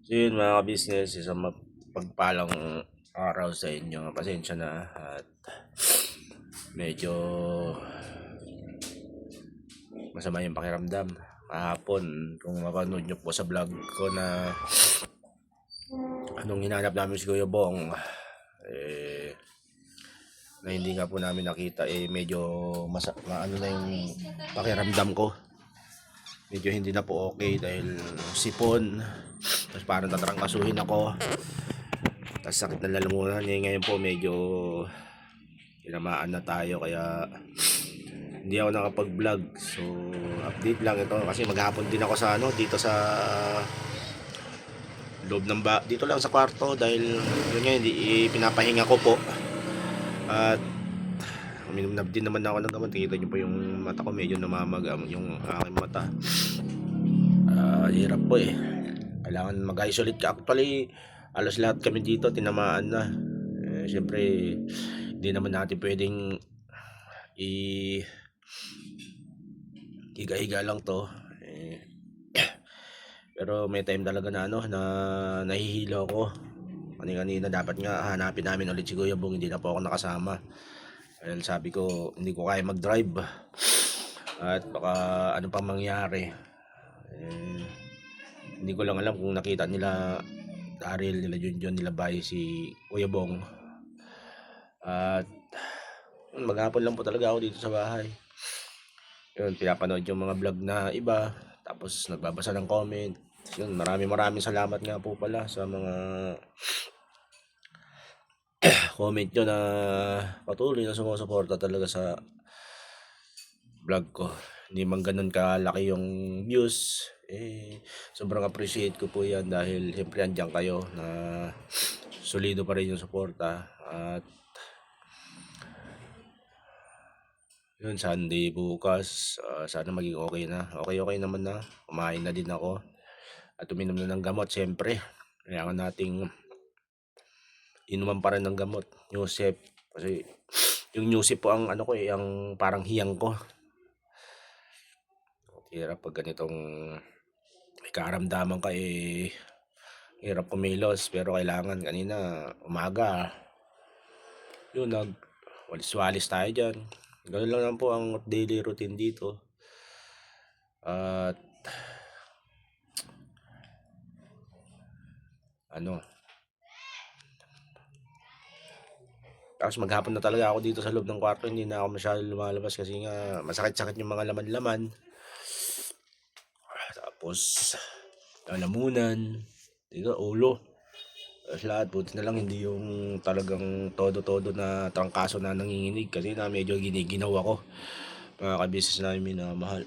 So yun mga business, isang pagpalang araw sa inyo. Pasensya na at medyo masama yung pakiramdam. Kahapon, kung mapanood nyo po sa vlog ko na anong hinanap namin si Kuya Bong, eh, na hindi nga po namin nakita, medyo ano na yung pakiramdam ko. Medyo hindi na po okay dahil sipon, tapos parang tatrangkasuhin ako. Tapos sakit na lalamunan ngayon po medyo tinamaan na tayo kaya hindi ako nakapag-vlog. So update lang ito kasi maghapon din ako sa dito sa loob ng dito lang sa kwarto dahil yun nga hindi pinapahinga ko po. At uminom na din naman ako ng gamot. Kita niyo po yung mata ko medyo namamaga yung aking mata. Hirap po kailangan mag-isolate ka. Actually alos lahat kami dito tinamaan na. Siyempre hindi naman natin pwedeng higa-higa lang to. Pero may time talaga na na nahihilo ako. Kanina dapat nga hanapin namin ulit si Kuya Bong, hindi na po ako nakasama. Dahil sabi ko hindi ko kaya mag-drive. At baka ano pang mangyari. Hindi ko lang alam kung nakita nila Daryl, nila Junjun, nila Bay, si Kuya Bong. At maghapon lang po talaga ako dito sa bahay. Yun, pinapanood yung mga vlog na iba. Tapos nagbabasa ng comment. Yun, maraming salamat nga po pala sa mga comment nyo na patuloy na sumusuporta talaga sa vlog ko. Hindi man ganun kalaki yung views, sobrang appreciate ko po yan dahil siyempre andyan kayo na solido pa rin yung suporta. At yun, Sunday bukas, sana maging okay na. Okay naman na. Kumain na din ako at uminom na ng gamot. Siyempre kailangan nating inuman pa rin ng gamot, Newsep, kasi yung Newsep po ang ano ko ang parang hiyang ko. Hirap pag ganitong may karamdaman ka hirap kumilos, pero kailangan kanina umaga yun walis-walis tayo dyan. Ganun lang po ang daily routine dito. At tapos maghapon na talaga ako dito sa loob ng kwarto, hindi na ako masyado lumalabas kasi nga masakit-sakit yung mga laman-laman. Tapos lalamunan dito, ulo, tapos lahat. Buti na lang hindi yung talagang todo-todo na trangkaso na nanginginig kasi na medyo giniginaw ako, mga kabisis namin na mahal.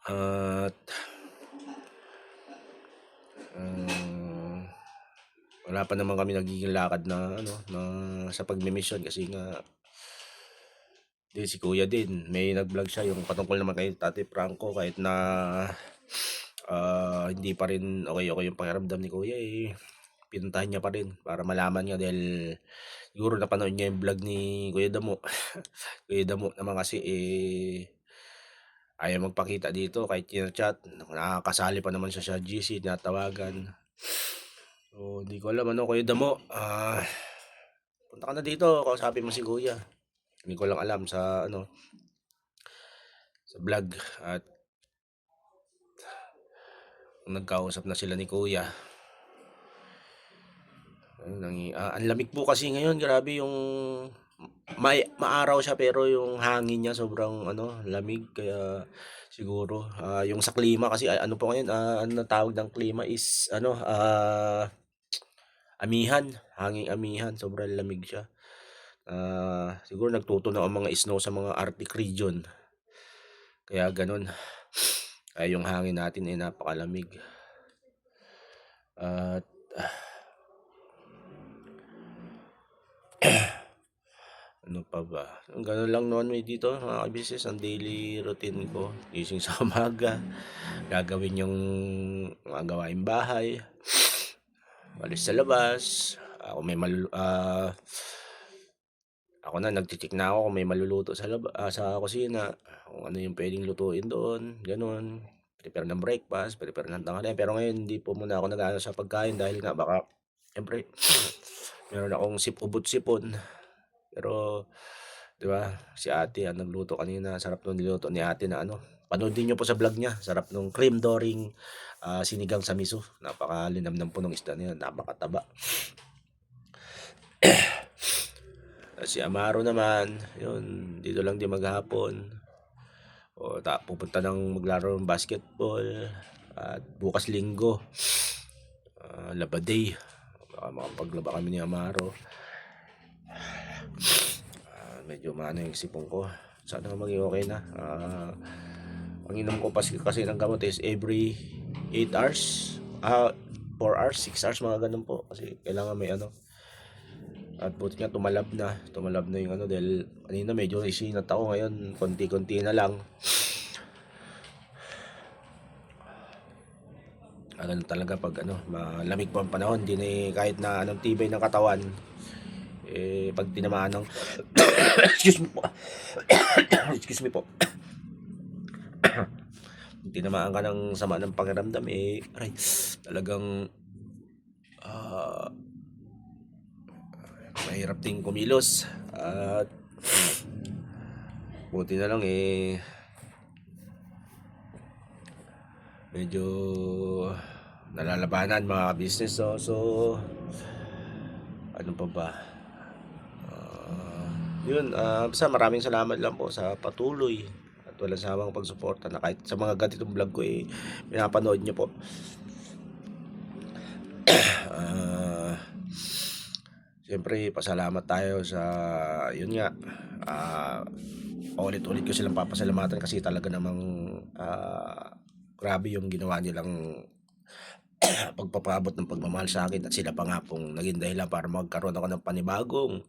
At wala pa naman kami nagiging lakad na na sa pagmimission kasi nga din si Kuya din may nag-vlog siya yung patungkol naman kay Tate Franco. Kahit na hindi pa rin okay yung pakiramdam ni Kuya, pinuntahan niya pa rin para malaman niya dahil siguro napanood niya yung vlog ni Kuya Damo. Kuya Damo naman kasi ayaw magpakita dito kahit chat, nakakasali pa naman siya sa GC, tinatawagan. So hindi ko alam Kuya Damo, punta ka na dito, kausapin mo si Kuya. Hindi ko lang alam sa sa vlog. At nagkausap na sila ni Kuya. Ang lamig po kasi ngayon, grabe yung maaraw siya pero yung hangin niya sobrang lamig, kaya siguro yung sa klima kasi ano po ngayon, ano na tawag ng klima is amihan, hanging amihan, sobrang lamig siya. Siguro nagtutunaw ang mga snow sa mga Arctic region, kaya ganun. Kaya yung hangin natin ay napakalamig. At ano pa ba? Ganun lang naman dito mga business, ang daily routine ko. Gising sa umaga, gagawin yung mga gawaing bahay, walis sa labas. Ako na nagtitik na ako kung may maluluto sa kusina, kung ano yung pwedeng lutuin doon, ganun. prepare ng breakfast, prepare ng tanghalian. Pero ngayon hindi po muna ako nag-aano sa pagkain dahil nga baka siyempre meron akong ubot-sipon. Pero 'di ba, si ate ang nagluto kanina, sarap nung niluto ni ate na ano, panoodin niyo po sa vlog niya, sarap nung cream doring, sinigang sa miso. Napakalinamnam po nung isda na yun, napakataba. Si Amaro naman, yun, dito lang din maghapon. Pupunta ng maglaro ng basketball. At bukas linggo, Laba Day. Baka makapaglaba kami ni Amaro. Medyo maano yung sipong ko. Sana maging okay na. Ang inom ko kasi ng gamot is every 8 hours. 4 hours, 6 hours, mga ganun po. Kasi kailangan may ano. At buti nga tumalab na yung ano dahil kanina medyo isinat ako, ngayon konti-konti na lang. Ganun talaga pag ano, malamig po ang panahon, hindi na kahit na anong tibay ng katawan, pag tinamaan ng excuse me po. Excuse me po. Tinamaan ka ng sama ng pakiramdam, aray, talagang mahirap ding kumilos. At buti na lang medyo nalalabanan mga business. So ano pa ba, yun, basta maraming salamat lang po sa patuloy at walang sawang pagsuporta na kahit sa mga ganitong vlog ko pinapanood nyo po. Siyempre pasalamat tayo sa yun nga, ulit-ulit ko silang papasalamatan kasi talaga namang grabe yung ginawa nilang pagpapaabot ng pagmamahal sa akin, at sila pa nga pong naging dahilan para magkaroon ako ng panibagong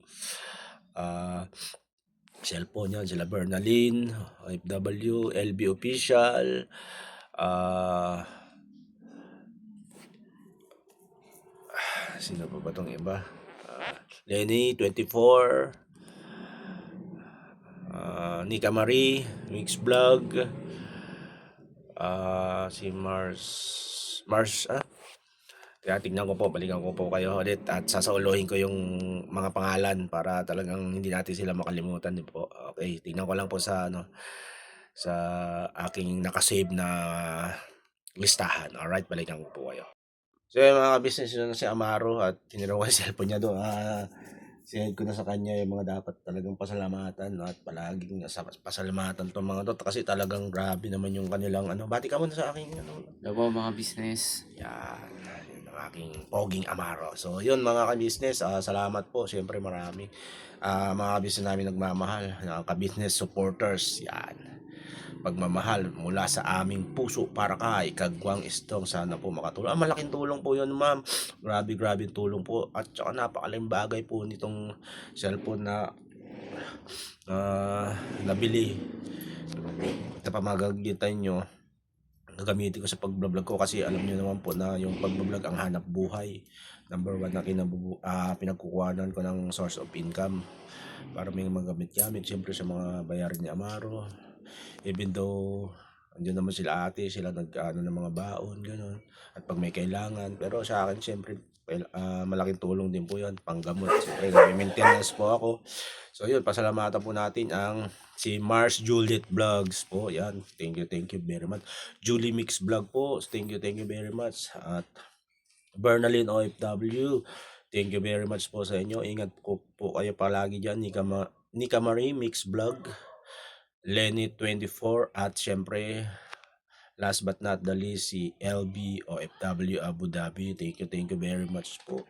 cellphone. Yan sila Bernalyn, OFW, LB Official, sino pa ba tong iba, Lenny 24, Nika Marie Mix Vlog, si Mars. Kaya tignan ko po, balikan ko po kayo ulit at sasauluhin ko yung mga pangalan para talagang hindi natin sila makalimutan din po. Okay, tignan ko lang po sa ano, sa aking nakasave na listahan. Alright, balikan ko po kayo. So yung mga business yun si Amaro at tinira ko yung cellphone niya doon. Sinend ko na sa kanya yung mga dapat talagang pasalamatan, at palaging pasalamatan tong mga to kasi talagang grabe naman yung kanilang ano. Bati ka muna sa aking ano. Hello mga business. Yan, yun ang aking poging Amaro. So yun mga ka-business, salamat po. Siyempre marami mga business namin nagmamahal, ka-business supporters. Yan, pagmamahal mula sa aming puso para kay Kagwang Istong. Sana po makatulong. Malaking tulong po yun, ma'am. Grabe tulong po. At saka napakalaking bagay po nitong cellphone na nabili. Ito pa magagitan nyo, gagamitin ko sa pag-vlog ko kasi alam niyo naman po na yung pag-vlog ang hanap buhay. Number 1 na pinagkukuhanan ko ng source of income para may magamit-gamit siyempre sa mga bayarin ni Amaro. Even though andiyan naman sila ate, sila nag-ano ng mga baon, gano'n. At pag may kailangan, pero sa akin siyempre malaking tulong din po 'yon, panggamot. Siyempre nagme-maintenance po ako. So yun, pasalamatan po natin ang si Mars Juliet Vlogs po. Yan, thank you very much. Julie Mix Vlog po, thank you very much. At Bernalyn OFW, thank you very much po sa inyo. Ingat po kayo palagi dyan. Nika Marie Mix Vlog, Lenny 24, at syempre last but not the least si LB OFW Abu Dhabi. Thank you very much po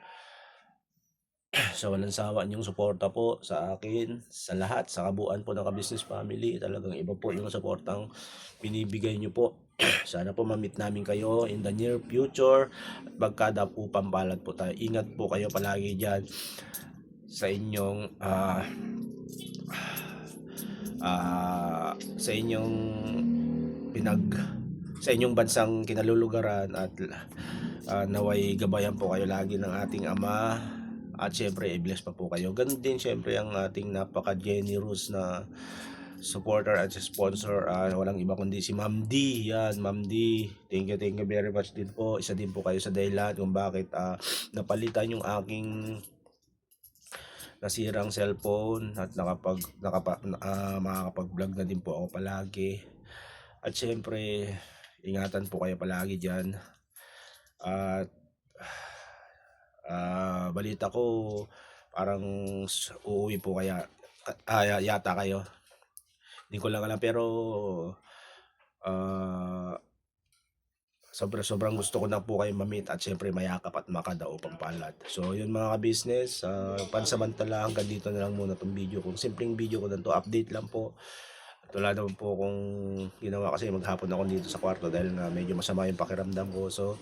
sa walang sawa niyong suporta po sa akin, sa lahat, sa kabuuan po ng ka-business family. Talagang iba po yung suportang binibigay niyo po. Sana po ma-meet namin kayo in the near future at magkada po pampalad po tayo. Ingat po kayo palagi dyan sa inyong sa inyong bansang kinalulugaran, at naway gabayan po kayo lagi ng ating Ama, at syempre i-bless pa po kayo. Ganun din syempre ang ating napaka-generous na supporter at sponsor, walang iba kundi si Ma'am D. Yan, Ma'am D. Thank you very much din po. Isa din po kayo sa dahilan kung bakit napalitan yung aking nasirang cellphone at makakapag-vlog na din po ako palagi. At syempre, ingatan po kayo palagi dyan. At balita ko, parang uuwi po kaya yata kayo. Hindi ko lang alam, pero sobrang gusto ko na po kayo ma-meet at syempre mayakap at makadao pang palad. So yun mga ka-business, pansamantala hanggang dito na lang muna tong video. Kung simpleng video ko na to, update lang po. At wala naman po kung ginawa kasi maghapon ako dito sa kwarto dahil nga medyo masama yung pakiramdam ko. So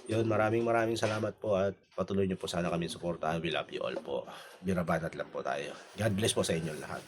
yun, maraming salamat po at patuloy nyo po sana kami suportahan. We love you all po. Birabanat lang po tayo. God bless po sa inyo lahat.